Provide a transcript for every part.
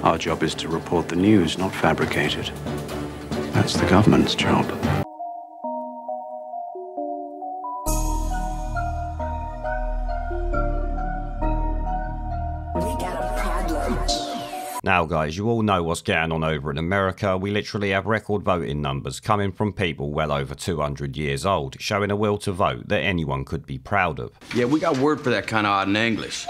Our job is to report the news, not fabricate it. That's the government's job. Now guys, you all know what's going on over in America. We literally have record voting numbers coming from people well over 200 years old, showing a will to vote that anyone could be proud of. Yeah, we got a word for that kind of odd in English.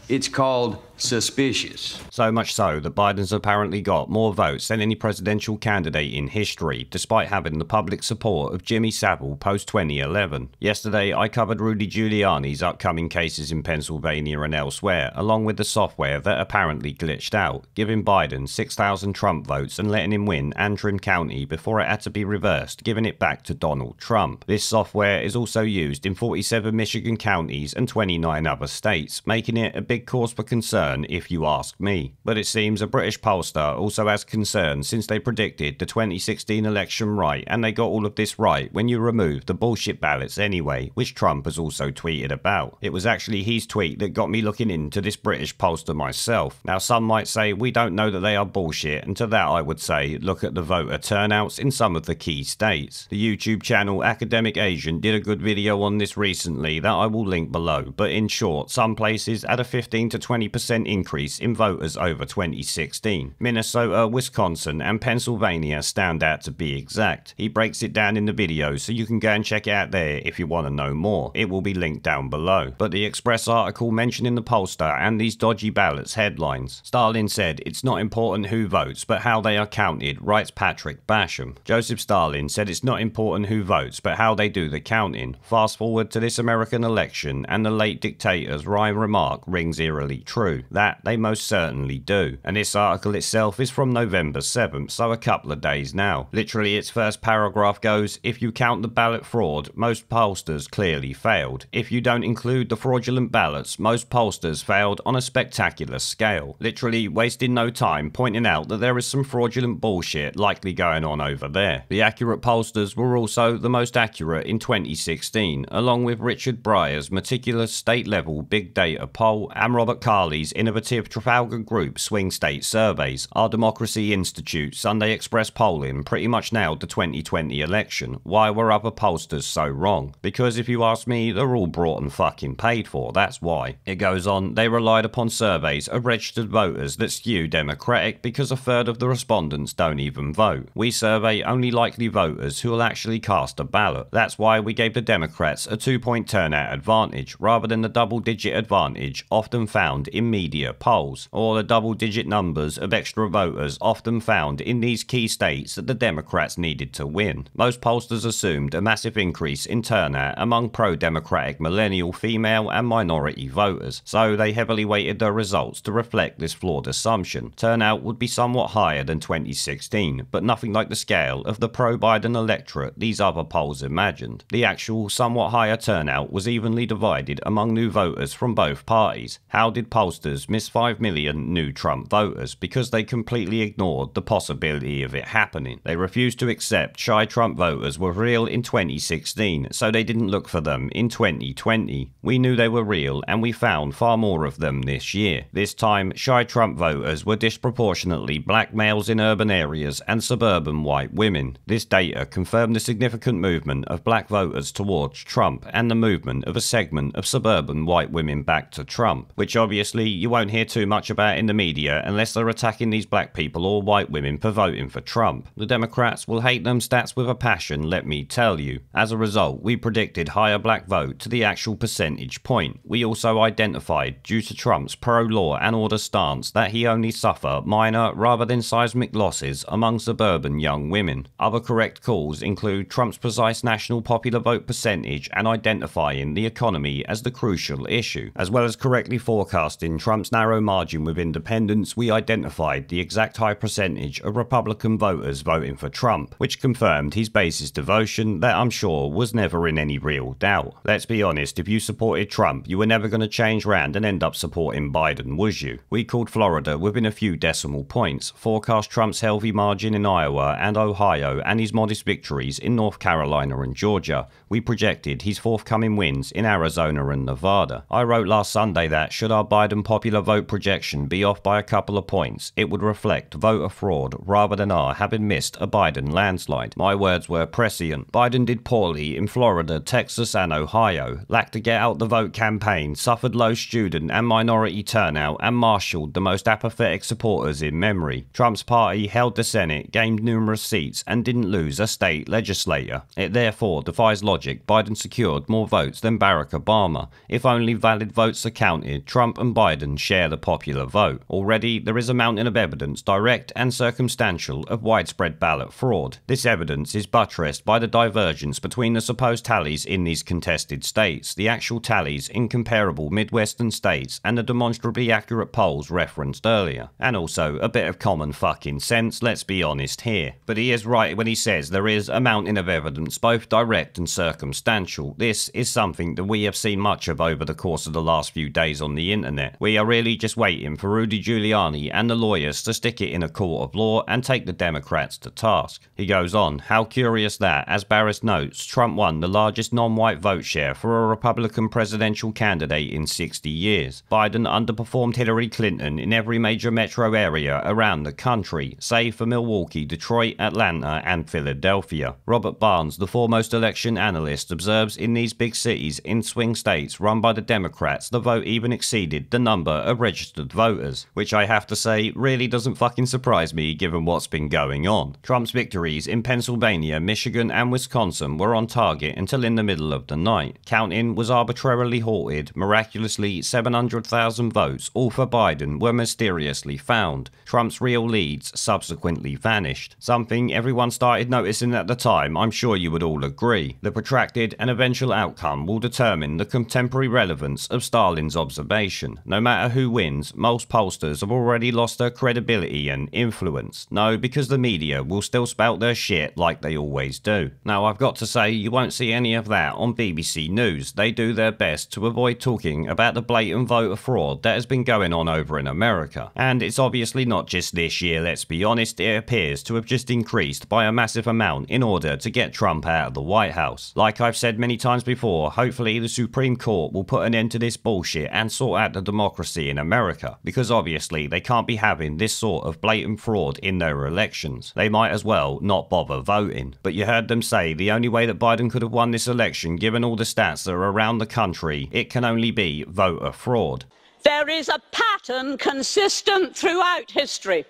It's called suspicious. So much so that Biden's apparently got more votes than any presidential candidate in history, despite having the public support of Jimmy Savile post-2011. Yesterday, I covered Rudy Giuliani's upcoming cases in Pennsylvania and elsewhere, along with the software that apparently glitched out, giving Biden 6,000 Trump votes and letting him win Antrim County before it had to be reversed, giving it back to Donald Trump. This software is also used in 47 Michigan counties and 29 other states, making it a big cause for concern if you ask me. But it seems a British pollster also has concern since they predicted the 2016 election right, and they got all of this right when you remove the bullshit ballots anyway, which Trump has also tweeted about. It was actually his tweet that got me looking into this British pollster myself. Now some might say we don't know that they are bullshit, and to that I would say look at the voter turnouts in some of the key states. The YouTube channel Academic Asian did a good video on this recently that I will link below, but in short, some places had a 15 to 20% increase in voters over 2016. Minnesota, Wisconsin and Pennsylvania stand out to be exact. He breaks it down in the video so you can go and check it out there if you want to know more. It will be linked down below. But the Express article mentioning the pollster and these dodgy ballots headlines. Stalin said it's not important who votes but how they are counted, writes Patrick Basham. Joseph Stalin said it's not important who votes but how they do the counting. Fast forward to this American election and the late dictator's wry remark rings eerily true. That they most certainly do. And this article itself is from November 7th, so a couple of days now. Literally its first paragraph goes, if you count the ballot fraud, most pollsters clearly failed. If you don't include the fraudulent ballots, most pollsters failed on a spectacular scale. Literally wasting no time pointing out that there is some fraudulent bullshit likely going on over there. The accurate pollsters were also the most accurate in 2016, along with Richard Breyer's meticulous state-level big data poll and Robert Carley's innovative Trafalgar Group swing state surveys. Our Democracy Institute Sunday Express polling pretty much nailed the 2020 election. Why were other pollsters so wrong? Because if you ask me, they're all brought and fucking paid for, that's why. It goes on, they relied upon surveys of registered voters that skew Democratic because a third of the respondents don't even vote. We survey only likely voters who will actually cast a ballot. That's why we gave the Democrats a 2-point turnout advantage rather than the double-digit advantage often found in media polls, or the double-digit numbers of extra voters often found in these key states that the Democrats needed to win. Most pollsters assumed a massive increase in turnout among pro-democratic millennial female and minority voters, so they heavily weighted their results to reflect this flawed assumption. Turnout would be somewhat higher than 2016, but nothing like the scale of the pro-Biden electorate these other polls imagined. The actual somewhat higher turnout was evenly divided among new voters from both parties. How did pollsters miss 5 million new Trump voters? Because they completely ignored the possibility of it happening. They refused to accept shy Trump voters were real in 2016, so they didn't look for them in 2020. We knew they were real and we found far more of them this year. This time, shy Trump voters were disproportionately black males in urban areas and suburban white women. This data confirmed the significant movement of black voters towards Trump and the movement of a segment of suburban white women back to Trump, which obviously you won't hear too much about in the media unless they're attacking these black people or white women for voting for Trump. The Democrats will hate them stats with a passion, let me tell you. As a result, we predicted higher black vote to the actual percentage point. We also identified, due to Trump's pro-law and order stance, that he only suffer minor rather than seismic losses among suburban young women. Other correct calls include Trump's precise national popular vote percentage and identifying the economy as the crucial issue. As well as correctly forecasting Trump's narrow margin with independents, we identified the exact high percentage of Republican voters voting for Trump, which confirmed his base's devotion that I'm sure was never in any real doubt. Let's be honest, if you supported Trump, you were never going to change round and end up supporting Biden, was you? We called Florida within a few decimal points, forecast Trump's healthy margin in Iowa and Ohio and his modest victories in North Carolina and Georgia. We projected his forthcoming wins in Arizona and Nevada. I wrote last Sunday that, should our Biden popular vote projection be off by a couple of points, it would reflect voter fraud rather than our having missed a Biden landslide. My words were prescient. Biden did poorly in Florida, Texas and Ohio, lacked a get out the vote campaign, suffered low student and minority turnout and marshalled the most apathetic supporters in memory. Trump's party held the Senate, gained numerous seats and didn't lose a state legislator. It therefore defies logic Biden secured more votes than Barack Obama. If only valid votes are counted, Trump and Biden share the popular vote. Already there is a mountain of evidence, direct and circumstantial, of widespread ballot fraud. This evidence is buttressed by the divergence between the supposed tallies in these contested states, the actual tallies in comparable Midwestern states, and the demonstrably accurate polls referenced earlier. And also a bit of common fucking sense, let's be honest here. But he is right when he says there is a mountain of evidence, both direct and circumstantial. This is something that we have seen much of over the course of the last few days on the internet. We are really just waiting for Rudy Giuliani and the lawyers to stick it in a court of law and take the Democrats to task. He goes on, how curious that, as Barris notes, Trump won the largest non-white vote share for a Republican presidential candidate in 60 years. Biden underperformed Hillary Clinton in every major metro area around the country, save for Milwaukee, Detroit, Atlanta and Philadelphia. Robert Barnes, the foremost election analyst, observes in these big cities in swing states run by the Democrats, the vote even exceeded the number of registered voters, which I have to say really doesn't fucking surprise me given what's been going on. Trump's victories in Pennsylvania, Michigan and Wisconsin were on target until in the middle of the night. Counting was arbitrarily halted. Miraculously, 700,000 votes, all for Biden, were mysteriously found. Trump's real leads subsequently vanished. Something everyone started noticing at the time, I'm sure you would all agree. The protracted and eventual outcome will determine the contemporary relevance of Stalin's observation. No matter who wins, most pollsters have already lost their credibility and influence. No, because the media will still spout their shit like they always do. Now, I've got to say, you won't see any of that on BBC News. They do their best to avoid talking about the blatant voter fraud that has been going on over in America. And it's obviously not just this year, let's be honest, it appears to have just increased by a massive amount in order to get Trump out of the White House. Like I've said many times before, hopefully the Supreme Court will put an end to this bullshit and sort out the democracy in America, because obviously they can't be having this sort of blatant fraud in their elections. They might as well not bother voting. But you heard them say the only way that Biden could have won this election, given all the stats that are around the country, it can only be voter fraud. There is a pattern consistent throughout history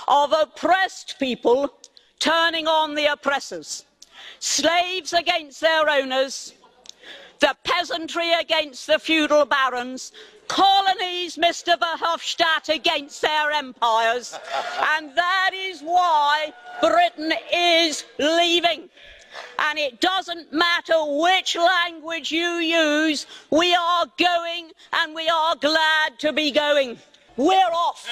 of oppressed people turning on the oppressors, slaves against their owners, the peasantry against the feudal barons, colonies, Mr. Verhofstadt, against their empires, and that is why Britain is leaving. And it doesn't matter which language you use, we are going, and we are glad to be going. We're off.